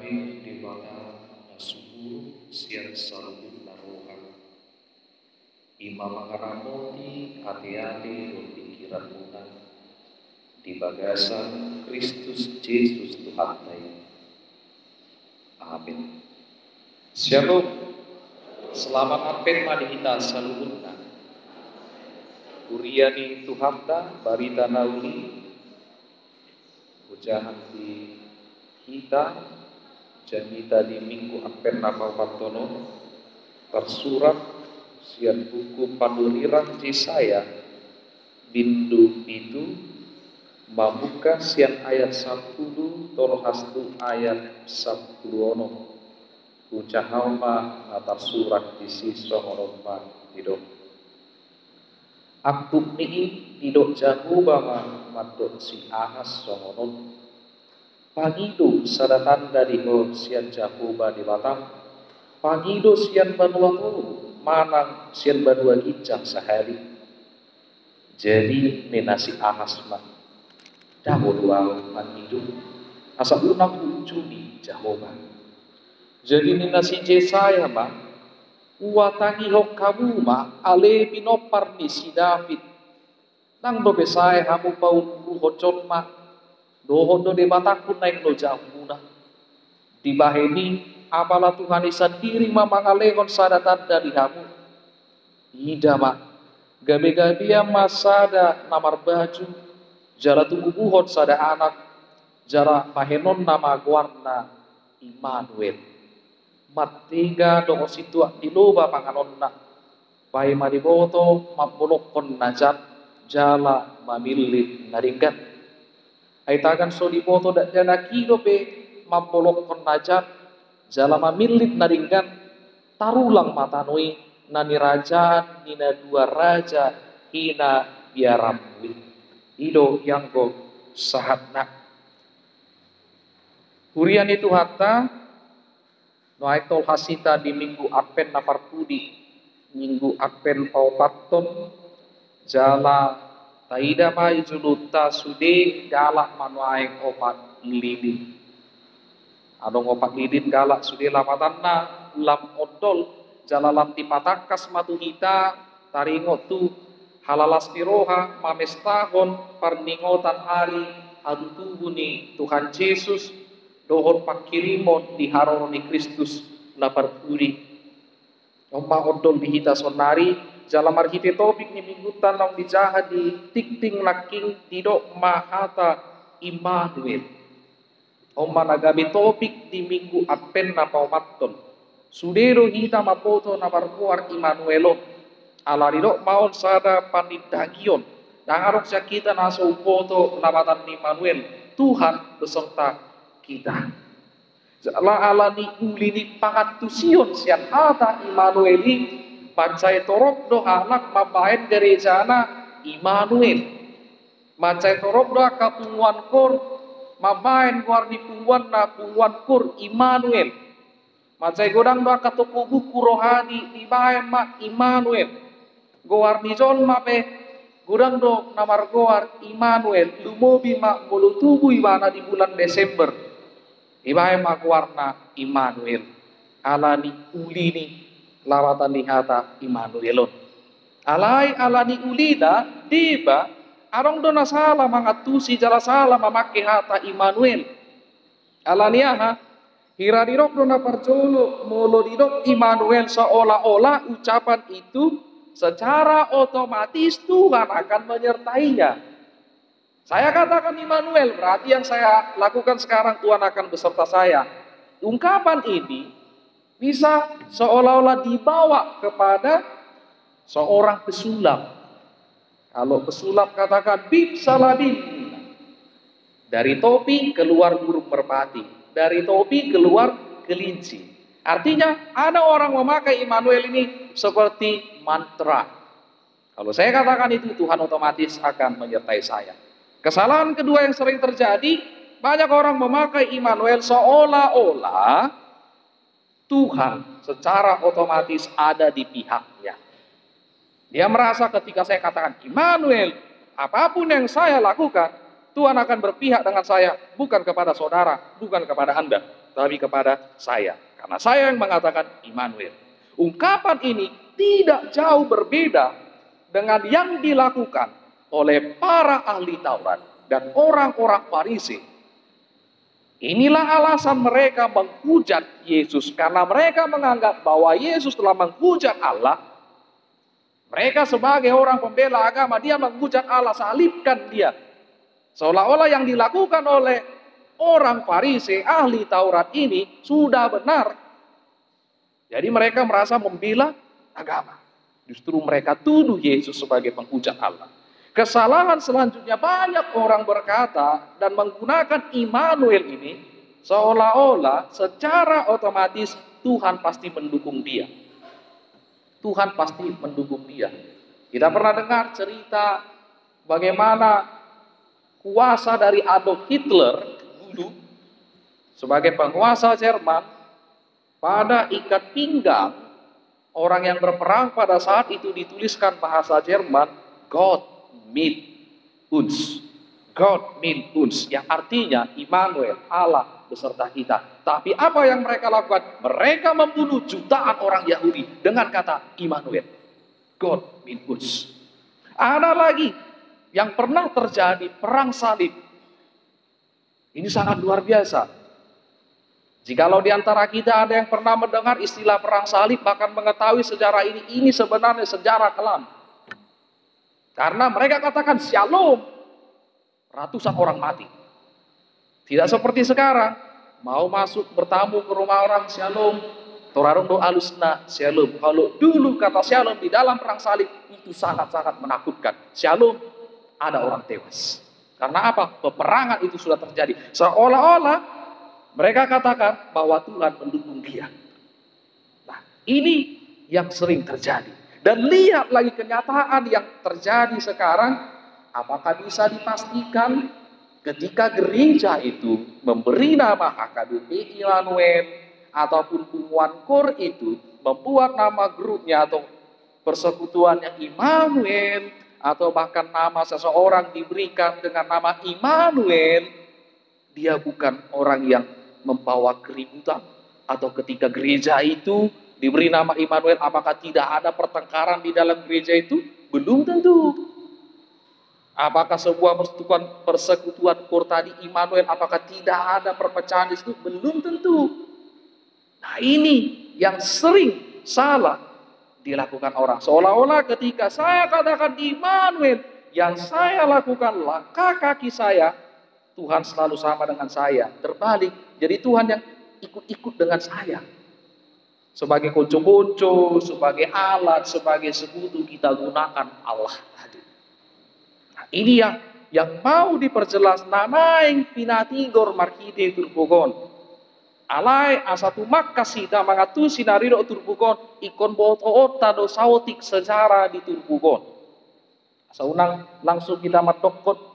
kami di mana nasuhu siang salubun naroha imam mengaramoti hati-hati dan pikiran munan di bagasan Kristus Yesus Tuhan kita. Amin. Shalom. Selamat Advent mari kita salubunna. Kuriani Tuhanta barita nauli ujahan di kita janita di minggu Advent nama Patono tersurat sian buku panuriran Yesaya bindu itu mabuka sian ayat 10 tolhastu ayat 10 ono ucahama atas surat di sisa oromba hidup akub ni hidup jago bama madot si ahas songonon pagido sadatan dari ho sian jagoba di Batam pagido sian banuatu manang sian badua gicang sehari jadi nenasi ahas mah dawo dua pagido asa unang ucuni jagoba jadi nenasi Yesaya mah uwatangi hok kamu mah ale pinopar ni si David nang do besai hamu paun hocon mah dohon do debatakun naik do jamuna di baheni apalah Tuhan sendiri mamangalegon sadatan dari kamu ida mak gabe-gabia masada namar baju jara tunggu buhon sada anak jara pahenon nama guarna Immanuel matiga do situ di loba panganonna pai mariboto mambolokon najat jala mamilit naringgan aitakan so di foto dak jana kido pe mampolok kon najat jala mamilit naringgan tarulang matanoi nani raja nina dua raja hina biaramwi ido yang go sahatna hurian itu hatta noai tol hasita di minggu Advent na parpudi minggu Advent paupaton jala taida mai juluta sude galak manuai opat lilin adong opat lilin galak sude lapatanna lam odol jalalam tipatakas matuhita taringot tu halalas tiroha mamestahon parningotan hari adu tubuni Tuhan Yesus dohon pakirimon di haroni Kristus na parpuri ompa odol dihita sonari jalam arhite topik ni minggutan lang dijaha di tikting laking tidok mahata Immanuel. Oma nagabi topik di minggu Advent na paumaton. Sudero hita mapoto na barkuar Immanuelon. Alaridok maon sada panidagion. Dangarok siya kita nasa upoto nabatan ni Immanuel. Tuhan beserta kita. Jala alani ulini pangatusion siyan hata Immanueli Macai torok do anak mabaen gerejana Immanuel. Macai torok do kapunguan kor mabaen guardi punguan na punguan kor Immanuel. Macai godang do katoko buku rohani di baen ma Immanuel. Goardi jon mape godang do namar goar Immanuel lumobi ma mulutubu ibana di bulan Desember. Ibae ma goarna Immanuel. Alani ulini lawatan lihata Immanuelon. Alai alani ulida diba arong dona salah mangatusi jala salah mamake hata Immanuel. Alaniaha hiradirok dona parjolo molodidok Immanuel seolah-olah ucapan itu secara otomatis Tuhan akan menyertainya. Saya katakan Immanuel berarti yang saya lakukan sekarang Tuhan akan beserta saya. Ungkapan ini bisa seolah-olah dibawa kepada seorang pesulap. Kalau pesulap katakan bim salabim. Dari topi keluar burung merpati. Dari topi keluar kelinci. Artinya ada orang memakai Immanuel ini seperti mantra. Kalau saya katakan itu Tuhan otomatis akan menyertai saya. Kesalahan kedua yang sering terjadi, banyak orang memakai Immanuel seolah-olah Tuhan secara otomatis ada di pihaknya. Dia merasa ketika saya katakan Immanuel, apapun yang saya lakukan, Tuhan akan berpihak dengan saya, bukan kepada saudara, bukan kepada Anda. tapi kepada saya. Karena saya yang mengatakan Immanuel. Ungkapan ini tidak jauh berbeda dengan yang dilakukan oleh para ahli Taurat dan orang-orang Farisi. Inilah alasan mereka menghujat Yesus, karena mereka menganggap bahwa Yesus telah menghujat Allah. Mereka sebagai orang pembela agama, dia menghujat Allah, salibkan dia. Seolah-olah yang dilakukan oleh orang Farisi, ahli Taurat ini sudah benar. Jadi mereka merasa membela agama. Justru mereka tuduh Yesus sebagai penghujat Allah. Kesalahan selanjutnya, banyak orang berkata dan menggunakan Immanuel ini seolah-olah secara otomatis Tuhan pasti mendukung dia. Tuhan pasti mendukung dia. Kita pernah dengar cerita bagaimana kuasa dari Adolf Hitler dulu sebagai penguasa Jerman, pada ikat pinggang orang yang berperang pada saat itu dituliskan bahasa Jerman, God mit uns. God mit uns, yang artinya Immanuel, Allah beserta kita. Tapi apa yang mereka lakukan? Mereka membunuh jutaan orang Yahudi dengan kata Immanuel, God mit uns. Ada lagi yang pernah terjadi perang salib. Ini sangat luar biasa. Jikalau di antara kita ada yang pernah mendengar istilah perang salib, bahkan mengetahui sejarah ini sebenarnya sejarah kelam. Karena mereka katakan shalom, ratusan orang mati. Tidak seperti sekarang, mau masuk bertamu ke rumah orang shalom, torarung do alusna shalom. Kalau dulu kata shalom di dalam perang salib itu sangat-sangat menakutkan. Shalom, ada orang tewas. Karena apa? Peperangan itu sudah terjadi. Seolah-olah mereka katakan bahwa Tuhan mendukung dia. Nah, ini yang sering terjadi. Dan lihat lagi kenyataan yang terjadi sekarang. Apakah bisa dipastikan ketika gereja itu memberi nama HKBP Immanuel ataupun Umuan Kor itu membuat nama grupnya atau persekutuannya Immanuel, atau bahkan nama seseorang diberikan dengan nama Immanuel, dia bukan orang yang membawa keributan? Atau ketika gereja itu diberi nama Immanuel, apakah tidak ada pertengkaran di dalam gereja itu? Belum tentu. Apakah sebuah persekutuan Kor tadi Immanuel, apakah tidak ada perpecahan di situ? Belum tentu. Nah, ini yang sering salah dilakukan orang. Seolah-olah ketika saya katakan Immanuel, yang saya lakukan langkah kaki saya, Tuhan selalu sama dengan saya. Terbalik. Jadi Tuhan yang ikut-ikut dengan saya. Sebagai konco-konco, sebagai alat, sebagai sekutu kita gunakan Allah tadi. Nah, ini yang mau diperjelas namaing pinatigor markide turbugon. Alai asatu makasida mangatu sinarido turbugon ikon boto ota do sautik sejarah di turbugon. Saunang langsung kita matokot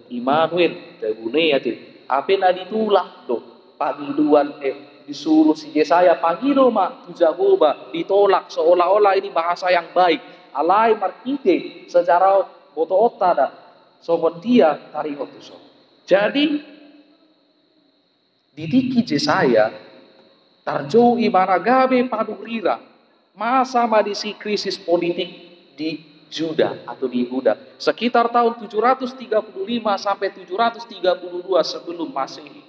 Immanuel dagune ya ti. Apa na ditulak do panggiluan disuruh si Yesaya panggilu mak Jehovah, ditolak seolah-olah ini bahasa yang baik. Alai markite sejarah boto ota da sobat dia tarik otuso. Jadi didiki Yesaya tarjou ibaragabe padurira masa madisi krisis politik di Juda atau di Yehuda sekitar tahun 735 sampai 732 sebelum Masehi.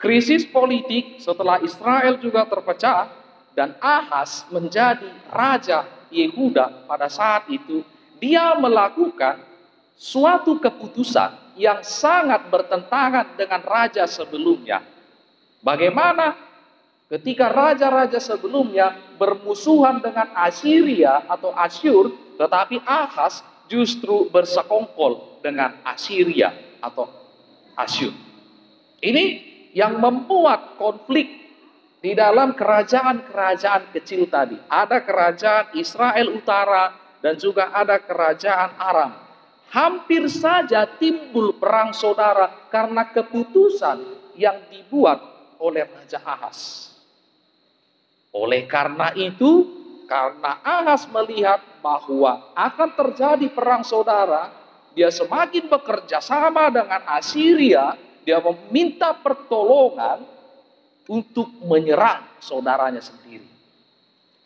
Krisis politik setelah Israel juga terpecah dan Ahaz menjadi raja Yehuda pada saat itu, dia melakukan suatu keputusan yang sangat bertentangan dengan raja sebelumnya. Bagaimana ketika raja-raja sebelumnya bermusuhan dengan Assyria atau Asyur, tetapi Ahaz justru bersekongkol dengan Assyria atau Asyur. Ini yang membuat konflik di dalam kerajaan-kerajaan kecil tadi. Ada kerajaan Israel Utara dan juga ada kerajaan Aram. Hampir saja timbul perang saudara karena keputusan yang dibuat oleh Raja Ahaz. Oleh karena itu, karena Ahaz melihat bahwa akan terjadi perang saudara, dia semakin bekerja sama dengan Assyria. Dia meminta pertolongan untuk menyerang saudaranya sendiri.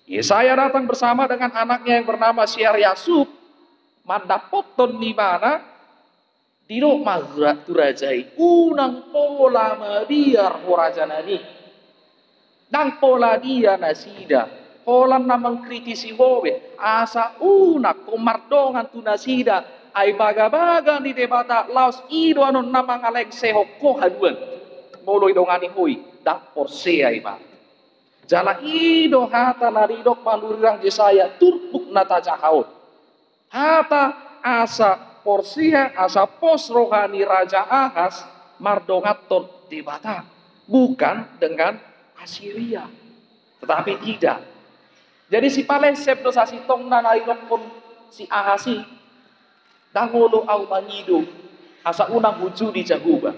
Yesaya datang bersama dengan anaknya yang bernama Syar-Yasub, mandapoton di mana dino magrat turajai unang pola mabiar horaja nani nang pola dia nasida holan na mengkritisi howe asa una komardongan tu nasida ay baga-baga di debata laos ido anon namang aleng sehok ko haduan moloy dongani hoy dak porsea iba jala ido hata naridok mandurirang Yesaya turpuk nata jahaut hata asa Porsia asa pos rohani Raja Ahaz mardongaton debata bukan dengan Assyria, tetapi tidak. Jadi si Palesep dosa si tong nanailok pun si Ahasi dangolo au mangido asa unang huju di Jaguba.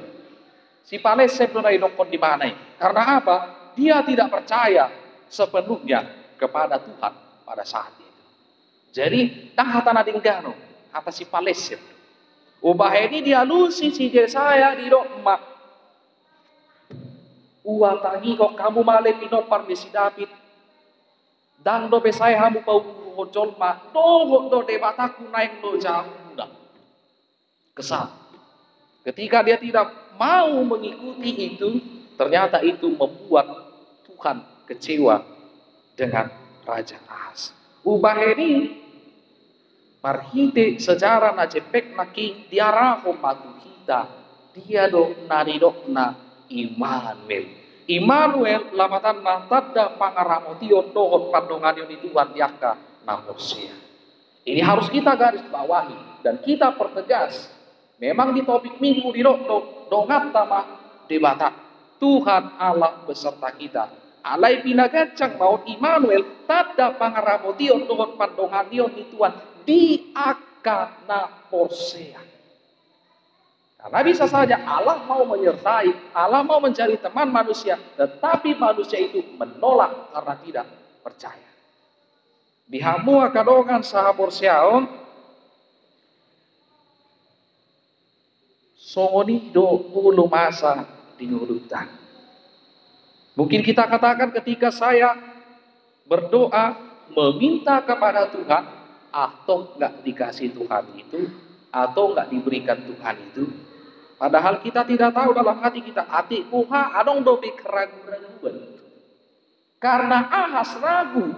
Si Palesep nanailok pun di mana? Karena apa? Dia tidak percaya sepenuhnya kepada Tuhan pada saat itu. Jadi tang hatana dinggano kata si Palesep. Ubah ini dialusi si Yesaya di emak. Uatangi kok kamu male pinopar di si David. Dan do besaya hamu pau hojol ma. Do debataku naik do jauh. Kesal. Ketika dia tidak mau mengikuti itu, ternyata itu membuat Tuhan kecewa dengan Raja Ahaz. Ubah ini marhite sejarah na jepek na king diaraho matu kita dia do naridok na Immanuel lamatan na tadda pangaramotion dohon pandongan yon Tuhan diaka na Hosea. Ini harus kita garis bawahi dan kita pertegas. Memang di topik minggu di dongat tama debata Tuhan Allah beserta kita. Alai pinagacang maut Immanuel tadda pangaramotion dohon pandongan yon Tuhan di akana Hosea. Karena bisa saja Allah mau menyertai, Allah mau mencari teman manusia, tetapi manusia itu menolak karena tidak percaya. Dihamu akadongan sahabor siaon, songoni do ulu masa diurutan. Mungkin kita katakan ketika saya berdoa meminta kepada Tuhan, atau nggak dikasih Tuhan itu, atau nggak diberikan Tuhan itu. Padahal kita tidak tahu dalam hati kita, hati puha adong dobe keraguan. Karena Ahaz ragu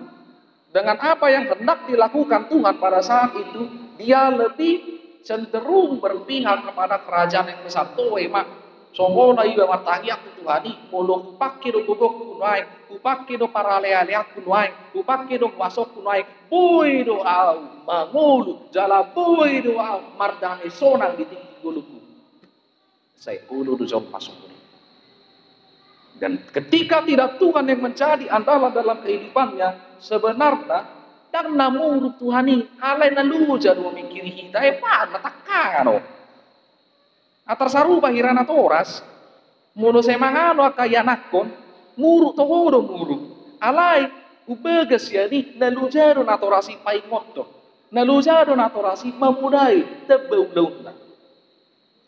dengan apa yang hendak dilakukan Tuhan pada saat itu, dia lebih cenderung berpihak kepada kerajaan yang besar. Towe mak, songona iba martangi aku Tuhani, molo kupake do gogok kunwai, kupake do parale-ale aku kunwai, kupake do wasok kunwai, boy do au mangulu, jala boy do au mardane sonang di tinggi guluku. Saya ulu do jom masuk. Dan ketika tidak Tuhan yang menjadi andalan dalam kehidupannya, sebenarnya dan namun Tuhan ini alai nalu jadu mikiri kita pa natakano. Atar sarupa hirana toras, muno semangano akayanakon, muru tohoro muru. Alai ubegas yani nalu jadu natorasi paingoto, nalu jadu natorasi memudai tebeuluna.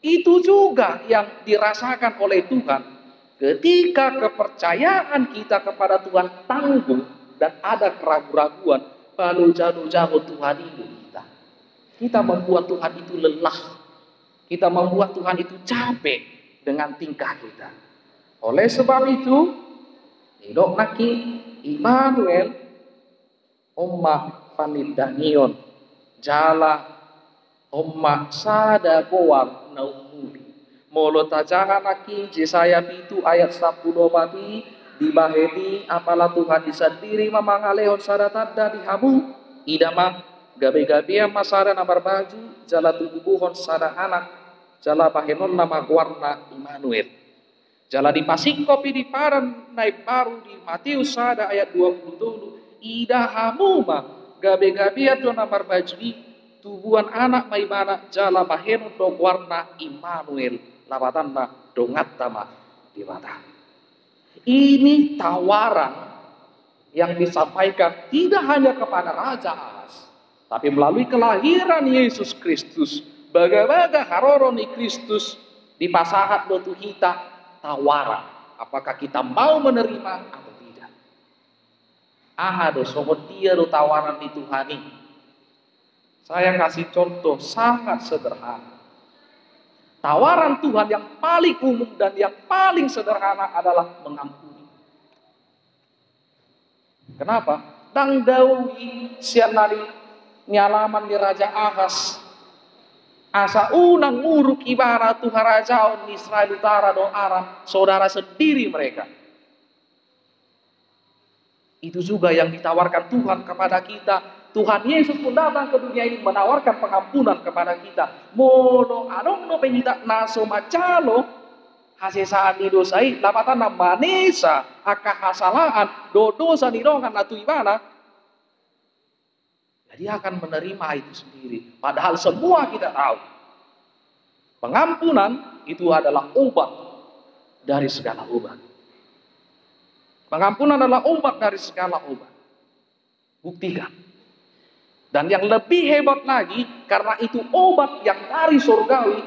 Itu juga yang dirasakan oleh Tuhan ketika kepercayaan kita kepada Tuhan tangguh dan ada keraguan-raguan, lalu jauh-jauh Tuhan itu kita membuat Tuhan itu lelah, kita membuat Tuhan itu capek dengan tingkah kita. Oleh sebab itu, hidup naki Immanuel, Omma panidanion, jala Omma sada goang naumuri. Molo tajangan naki Yesaya itu ayat 10 babi dibahedi apalah Tuhan disendiri memangalehon sada tanda dihamu idama gabe-gabe masara namar baju jala tubuhon sada anak jala bahenon nama warna Immanuel jala dipasing kopi di paran naik baru di Matius sada ayat 27 idahamu ma gabe-gabe do namar baju tubuhan anak maimana jala bahenon do warna Immanuel lawatanna dongat tama diwata. Ini tawaran yang disampaikan tidak hanya kepada Raja Ahaz, tapi melalui kelahiran Yesus Kristus. Baga-baga haroroni Kristus di pasahat dotu hita tawaran. Apakah kita mau menerima atau tidak? Ahado dia do tawaran di Tuhani. Saya kasih contoh sangat sederhana. Tawaran Tuhan yang paling umum dan yang paling sederhana adalah mengampuni. Kenapa? Dang dawi sianari nyalaman di Raja Ahas. Asa unang uruk ibara Tuhan Raja di Israel Utara do Aram, saudara sendiri mereka. Itu juga yang ditawarkan Tuhan kepada kita. Tuhan Yesus pun datang ke dunia ini menawarkan pengampunan kepada kita. Mono anong no pengita naso macalo hasesaan di dosai lapatan na manesa akahasalaan do dosa ni dongan na tuibana. Jadi akan menerima itu sendiri. Padahal semua kita tahu pengampunan itu adalah obat dari segala obat. Pengampunan adalah obat dari segala obat. Buktikan. Dan yang lebih hebat lagi, karena itu obat yang dari surgawi,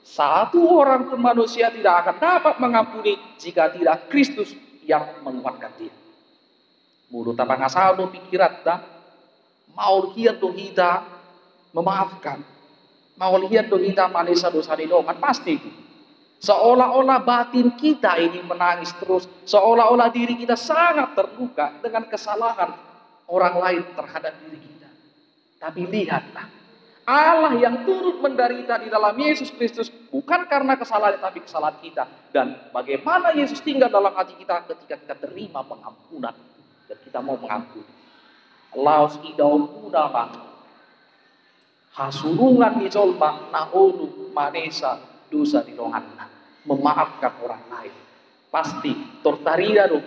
satu orang pun manusia tidak akan dapat mengampuni jika tidak Kristus yang menguatkan dia. Mulut apa ngasal do pikirat dah, mau lihat do kita memaafkan, mau lihat do kita manesa dosa didongan, pasti itu. Seolah-olah batin kita ini menangis terus, seolah-olah diri kita sangat terluka dengan kesalahan orang lain terhadap diri kita. Tapi lihatlah, Allah yang turut menderita di dalam Yesus Kristus bukan karena kesalahan tapi kesalahan kita. Dan bagaimana Yesus tinggal dalam hati kita ketika kita terima pengampunan dan kita mau mengampuni. Laos idau udama hasurungan di jolma naonu manesa dosa di dohanna. Memaafkan orang lain. Pasti tortarida do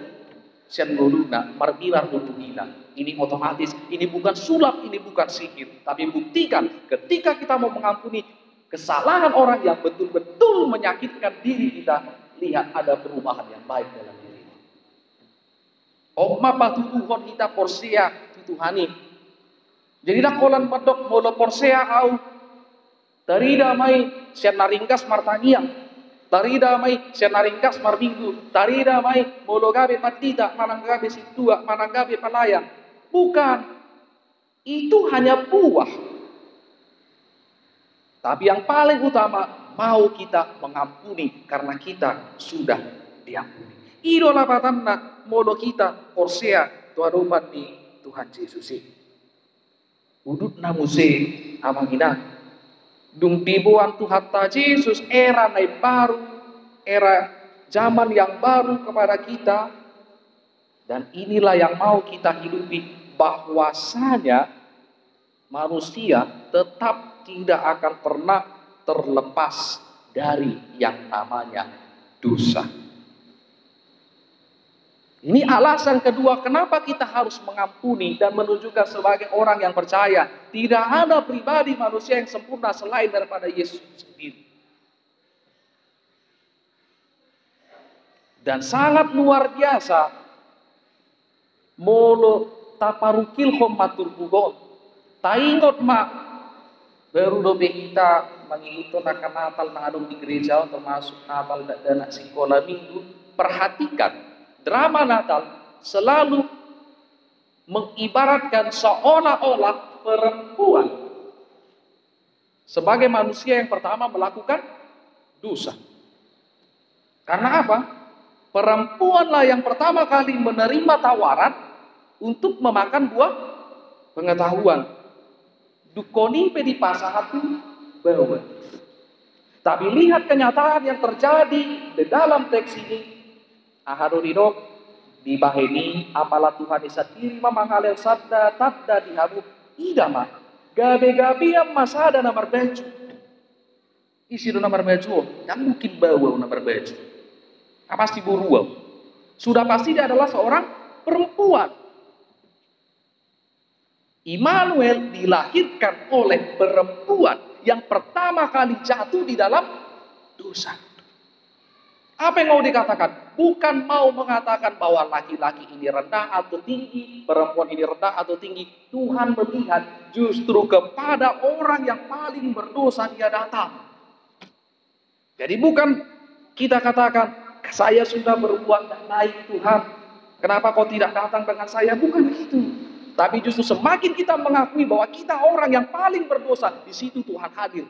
sian goluna marbilar hubungilan. Ini otomatis, ini bukan sulap, ini bukan sihir. Tapi buktikan ketika kita mau mengampuni kesalahan orang yang betul-betul menyakitkan diri kita, lihat ada perubahan yang baik dalam diri. Oma patutuhon kita porsea Tuhani. Jadi kolan medok molo porsea au tarida mai sian naringkas martangiang. Tarida mai sian naringkas marbinggu. Tarida mai molo gabe patita mananggabe situa mananggabe palayang. Bukan, itu hanya buah. Tapi yang paling utama, mau kita mengampuni karena kita sudah diampuni. Idola patanna modo kita porsea tuarupan di Tuhan Yesus. Udut namuse amangina. Dung tibuan Tuhan ta Yesus era naik baru, era zaman yang baru kepada kita. Dan inilah yang mau kita hidupi. Bahwasanya manusia tetap tidak akan pernah terlepas dari yang namanya dosa. Ini alasan kedua kenapa kita harus mengampuni dan menunjukkan sebagai orang yang percaya. Tidak ada pribadi manusia yang sempurna selain daripada Yesus sendiri. Dan sangat luar biasa. Molo taparukil matur bugon. Taingot mak baru dobe kita mengikuti Natal nadong di gereja termasuk Natal dan sekolah minggu. Perhatikan drama Natal selalu mengibaratkan seolah-olah perempuan sebagai manusia yang pertama melakukan dosa. Karena apa? Perempuanlah yang pertama kali menerima tawaran untuk memakan buah pengetahuan. Dukoni pedi pasahatu bahwa. Tapi lihat kenyataan yang terjadi di dalam teks ini. Aharonidok di baheni apalah Tuhan isatiri mamangalel sabda tadda dihabu idama. Gabe-gabe yang masada namar baju. Isi do namar baju. Yang mungkin bawa namar baju. Pasti buruau. Sudah pasti dia adalah seorang perempuan. Immanuel dilahirkan oleh perempuan yang pertama kali jatuh di dalam dosa. Apa yang mau dikatakan? Bukan mau mengatakan bahwa laki-laki ini rendah atau tinggi, perempuan ini rendah atau tinggi. Tuhan melihat justru kepada orang yang paling berdosa dia datang. Jadi bukan kita katakan saya sudah berbuat baik Tuhan, kenapa kau tidak datang dengan saya? Bukan itu. Tapi justru semakin kita mengakui bahwa kita orang yang paling berdosa, di situ Tuhan hadir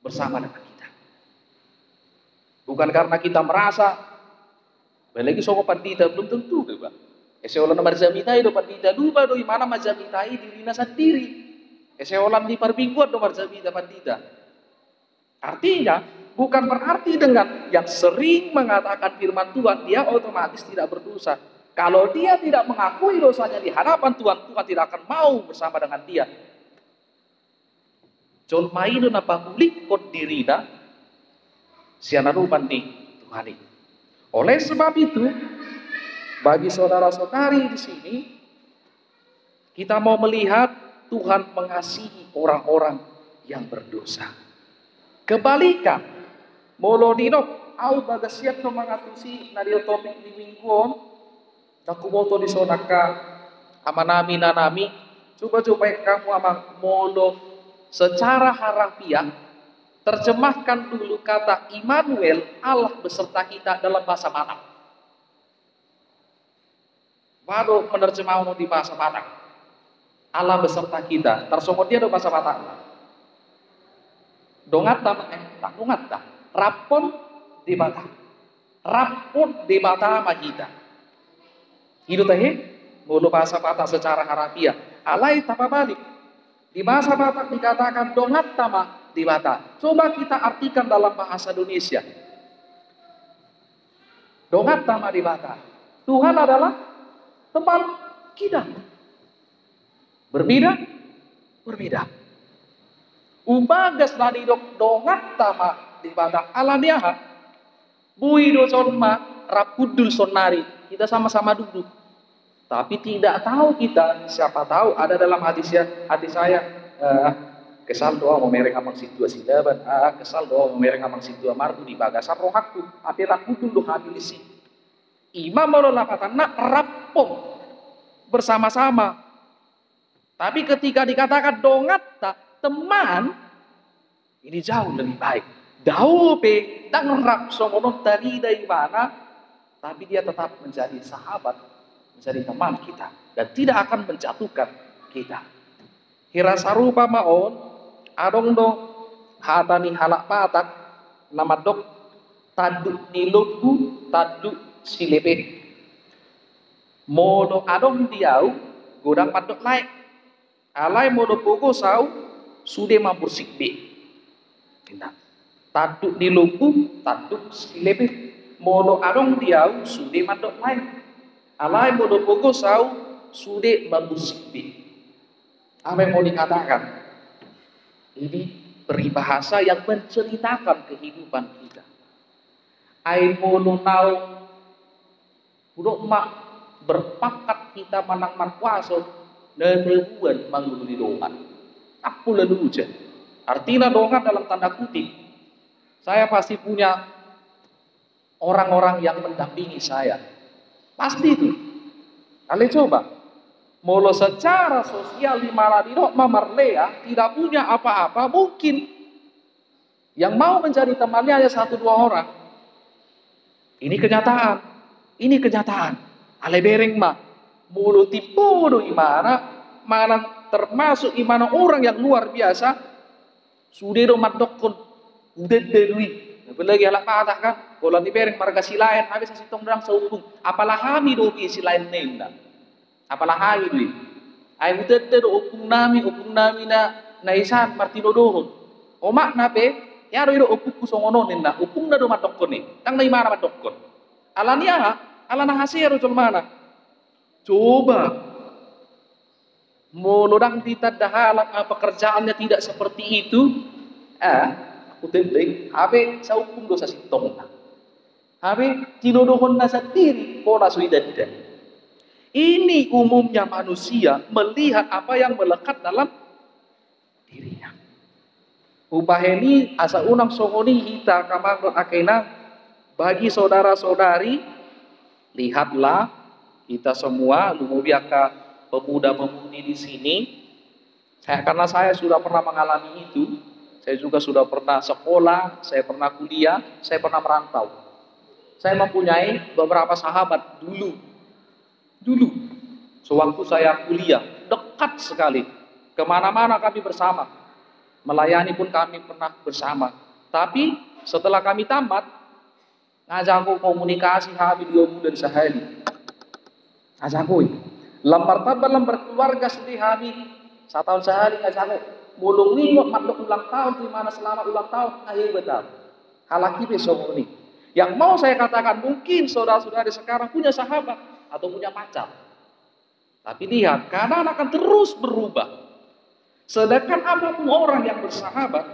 bersama dengan kita. Bukan karena kita merasa, apalagi soal pandita belum tentu, Pak. Eseolan marzamitai do pandita lupa do imana marzamitai dirina sendiri. Eseolan di perbingguan do marzamita pandita. Artinya bukan berarti dengan yang sering mengatakan firman Tuhan dia otomatis tidak berdosa. Kalau dia tidak mengakui dosanya di hadapan Tuhan, Tuhan tidak akan mau bersama dengan dia. John Maino na pangulik kot dirina sianarupan nih Tuhan ini. Oleh sebab itu, bagi saudara-saudari di sini, kita mau melihat Tuhan mengasihi orang-orang yang berdosa. Kebalikan, molodinok au bagasiat no mangatusi nadio topik di mingguon, nakumoto di sonaka amanami nanami, coba-coba kamu amang molo secara harafiah. Terjemahkan dulu kata Immanuel, Allah beserta kita dalam bahasa Batak. Baru menerjemahkan di bahasa Batak. Allah beserta kita. Tersomot dia di bahasa Batak. Dongat tak dongat tak. Rapon di Batak. Rapon di Batak mahita. Itu teh mulu bahasa Batak secara harafiah. Alai tapabalik. Di bahasa Batak dikatakan dongat tama di Batak. Coba kita artikan dalam bahasa Indonesia. Dongat tama di Batak. Tuhan adalah teman kita. Berbeda? Berbeda. Umbagas nadi dongat tama di Batak. Alaniaha. Buido sonma rapudul sonari. Kita sama-sama duduk. Tapi tidak tahu kita, siapa tahu ada dalam hati saya, kesal doa mau mereka amang situa sidaban, kesal doa mau mereka amang situa mardu di bagasan rohakku, adalah kudul doa milisi. Imam melolapatan nak rapom bersama-sama. Tapi ketika dikatakan dongat tak teman, ini jauh lebih baik. Daupe dan rap somonon tadi dari mana, tapi dia tetap menjadi sahabat. Menjadi teman kita dan tidak akan menjatuhkan kita. Hira sarupa maon adong do hatani halak patak nama dok taduk niluku taduk silepe mono adong diau godang padok laik alai mono pogo sau sude mampur sikbe taduk niluku taduk silepe mono adong diau sude madok laik alai mono pogo sau sude mabusikbi. Apa yang mau dikatakan? Ini peribahasa yang menceritakan kehidupan kita. Ai mono nau budok mak berpakat kita manang markuaso netebuan manggulu di dongan. Aku lalu je. Artinya dongan dalam tanda kutip. Saya pasti punya orang-orang yang mendampingi saya. Pasti itu. Kalian coba. Molo secara sosial di Maladino Mamarlea tidak punya apa-apa mungkin. Yang mau menjadi temannya hanya 1-2 orang. Ini kenyataan. Ini kenyataan. Ale bereng mah. Molo tipu do imana. Mana termasuk imana orang yang luar biasa. Sudah do madokon. Udah derui. Apalagi halak patah kan. Kalau di bereng marga silayan habis sitong dorang seupung. Apalah kami dobi silayan nenda. Apalah kami dobi. Ay mutete do upung nami na isan martino dohon. Omak nape ya do upung kusongono nenda. Upung na do matokon ni. Tang na imana matokon. Alania alana hasero mana. Coba molodang ditadahalang pekerjaannya tidak seperti itu. Aku tendeng habe sa upung do sa sitong na. Habe tinodohon na sendiri pola suidan. Ini umumnya manusia melihat apa yang melekat dalam dirinya. Upaheni asa unang songoni hita kamang akena bagi saudara-saudari, lihatlah kita semua lumubiaka pemuda-pemudi di sini. Karena saya sudah pernah mengalami itu, saya juga sudah pernah sekolah, saya pernah kuliah, saya pernah merantau. Saya mempunyai beberapa sahabat dulu, sewaktu saya kuliah, dekat sekali. Kemana-mana kami bersama, melayani pun kami pernah bersama. Tapi setelah kami tamat, ngajak aku komunikasi kami 2 bulan sehari. Ngajak aku, lembar tabal lembar keluarga sedih kami 1 tahun sehari ngajak aku. Mulung lingok mandok ulang tahun di mana selama ulang tahun akhir betul. Halaki besok ini. Yang mau saya katakan mungkin saudara-saudari sekarang punya sahabat atau punya pacar. Tapi lihat, keadaan akan terus berubah. Sedangkan apapun orang yang bersahabat,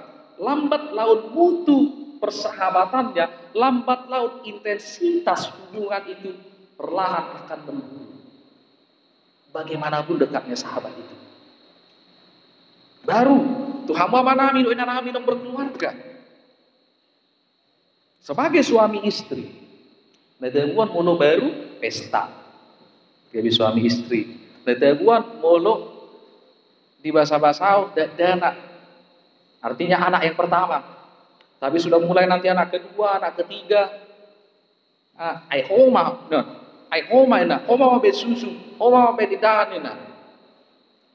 lambat laun mutu persahabatannya, lambat laun intensitas hubungan itu perlahan akan menurun. Bagaimanapun dekatnya sahabat itu. Baru Tuhan mana minum berkeluarga. Sebagai suami istri, nadabuan mono baru pesta. Jadi suami istri. Nadabuan mono di bahasa-bahasa dana. Artinya anak yang pertama. Tapi sudah mulai nanti anak kedua, anak ketiga. Ai homa, homa besusu, homa bedidan ina.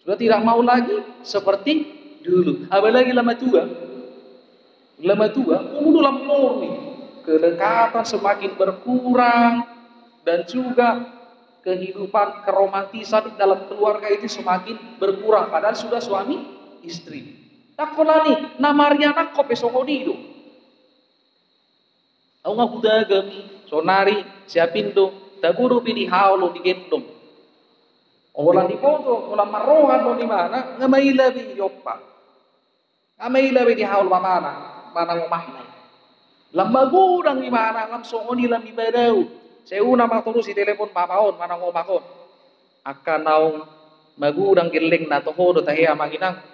Sudah tidak mau lagi seperti dulu. Apalagi lama tua, dalam murni. Kedekatan semakin berkurang dan juga kehidupan keromantisan dalam keluarga itu semakin berkurang. Padahal sudah suami istri. Takolani namarnya nak kope songodido. Aku ngaku dagami sonari siapin do taguru pidi haulo di gendong. Orang di foto, orang marohan lo di mana? Ngamaila bi yopa. Ngamaila bi di haul mana ngomahna. Lama gudang di mana langsung oni lam ibadau. Saya una terus di telepon papaon mana ngomakon. Akan naung magudang giling na toho do tahiya maginang.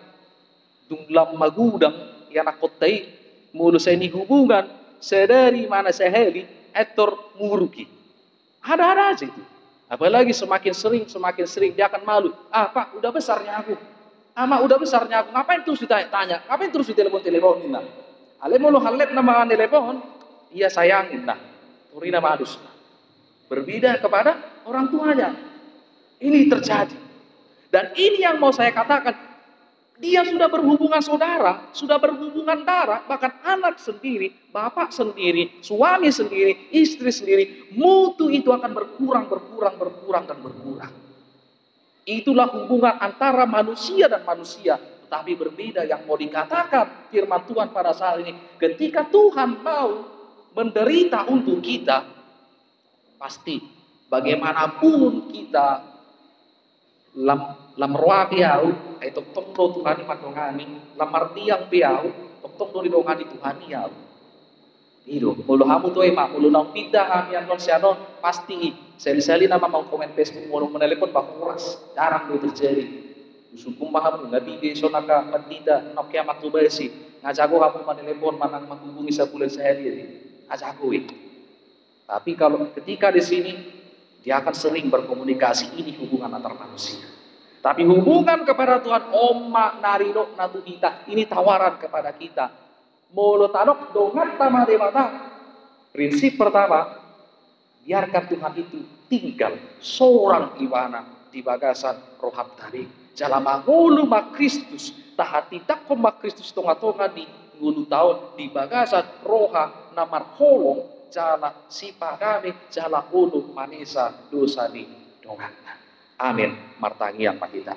Dunglam magudang yang nakotai mulu saya ni hubungan sedari mana sehari etor muruki. Ada aja itu. Apalagi semakin sering dia akan malu. Pak, udah besarnya aku. Mak, udah besarnya aku. Ngapain terus ditanya? Ngapain terus ditelepon-teleponin lah? Ale mulu halep nama telepon, ia sayangin lah. Turina madus. Berbeda kepada orang tuanya. Ini terjadi. Dan ini yang mau saya katakan. Dia sudah berhubungan saudara, sudah berhubungan darah, bahkan anak sendiri, bapak sendiri, suami sendiri, istri sendiri, mutu itu akan berkurang. Itulah hubungan antara manusia dan manusia. Tapi berbeda yang mau dikatakan firman Tuhan pada saat ini. Ketika Tuhan mau menderita untuk kita, pasti bagaimanapun kita lamroa piau itu tongdo Tuhan matongani lamartiang piau tongdo di dongani Tuhan yau itu mulu hamu tuh emak mulu nang pindah kami yang non sianon pasti seli-seli nama mau komen Facebook mulu menelepon bakuras jarang itu terjadi usukum mahamu ngabi de sonaka matida nokia matubasi ngajago kamu menelepon manang menghubungi sebulan sehari ngajago itu. Tapi kalau ketika di sini dia akan sering berkomunikasi, ini hubungan antar manusia. Tapi hubungan kepada Tuhan, Oma narinok natu kita, ini tawaran kepada kita. Molotanok dongat tama demata. Prinsip pertama, biarkan Tuhan itu tinggal seorang iwana di bagasan rohab tadi. Jalan mangulu mak Kristus, tahati takom mak Kristus tonga-tonga di ngulu tahun di bagasan roha namar holong. Jala si pagami, jala ulu manisa dosa di dongana. Amin. Martangi yang kita.